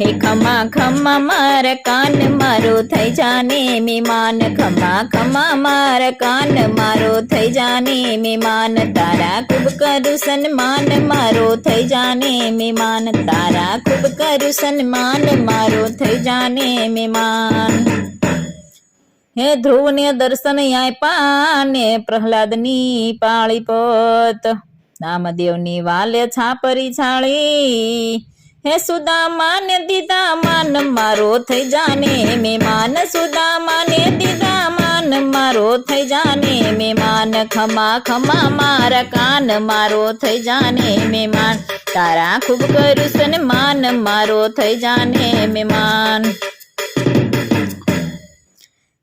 હે ખમા ખમા મારા કાન મારો થઈ જાને મહેમાન, ખમા ખમા મારા કાન મારો થઈ જાને મહેમાન, તારા ખૂબ કરું સન્માન મારો થઈ જાને મહેમાન, તારા ખૂબ કરું સન્માન મારો થઈ જાને મહેમાન। હે ધ્રુવને દર્શન આપ્યા ને પ્રહલાદની પાળી પોત, નામદેવની વાલે છાપરી છાળી, હે સુદામાને દીધા માન મારો થઈ જાને મહેમાન, સુદામાને દીધા માન મારો થઈ જાને મહેમાન, ખમા ખમા મારા કાન મારો થઈ જાને મહેમાન, તારા ખૂબ કરું સન્માન મારો થઈ જાને મહેમાન।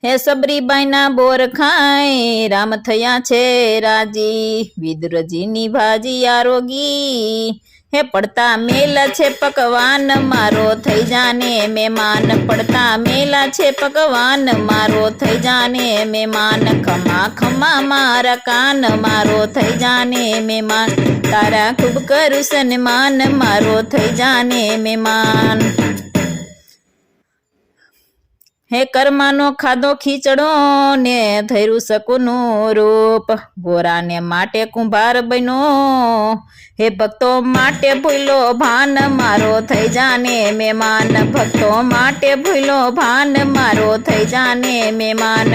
હે સબરીબાઈના બોર ખાય રામ થયા છે રાજી, વિદુરજીની ભાજી આરોગી, હે પડતા મેલા છે પકવાન મારો થઈ જાને મહેમાન, પડતા મેલા છે પકવાન મારો થઈ જાને મહેમાન, ખમા ખમા મારા કાન મારો થઈ જાને મહેમાન, તારા ખૂબ કરું સન્માન મારો થઈ જાને મહેમાન। હે કર્માનો ખાધો ખીચડો ને થયું શકુનું રૂપ, ગોરાને માટે કુંભાર બન્યો, હે ભક્તો માટે ભૂલો ભાન મારો થઈ જાને મહેમાન, ભક્તો માટે ભૂલો ભાન મારો થઈ જાને મહેમાન,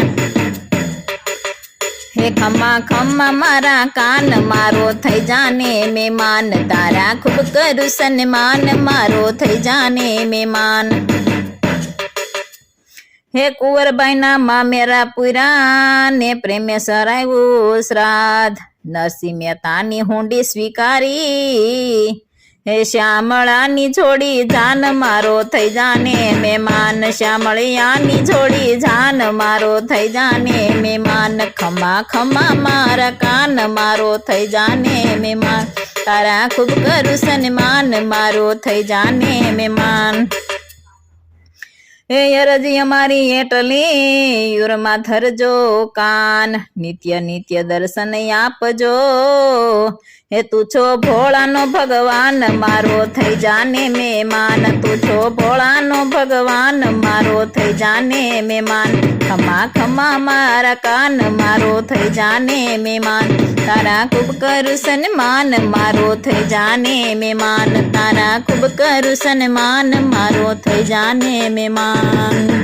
હે ખમા ખમા મારા કાન મારો થઈ જાને મહેમાન, તારા ખૂબ કરું સન્માન મારો થઈ જાને મહેમાન। હે કુંવરબાઈના મામેરા પુરા ને પ્રેમે સરાયું શ્રાદ્ધ, નરસિંહ મહેતાની હુંડી સ્વીકારી, હે શ્યામળાની જોડી જાન મારો થઈ જાને મહેમાન, શ્યામળિયાની જોડી જાન મારો થઈ જાને મહેમાન, ખમા ખમા મારા કાન મારો થઈ જાને મહેમાન, તારા ખૂબ કરું સન્માન મારો થઈ જાને મહેમાન। હે અરજી અમારી એટલી યુરમાં ધરજો કાન, નિત્ય નિત્ય દર્શન આપજો, હે તું છો ભોળાનો ભગવાન મારો થઈ જાને મહેમાન, તું છો ભોળાનો ભગવાન મારો થઈ જાને મહેમાન, ખમા ખમા મારા કાન મારો થઈ જાને મહેમાન, તારા ખૂબ કરું સન્માન મારો થઈ જાને મહેમાન, તારા ખૂબ કરું સન્માન મારો થઈ જાને મહેમાન।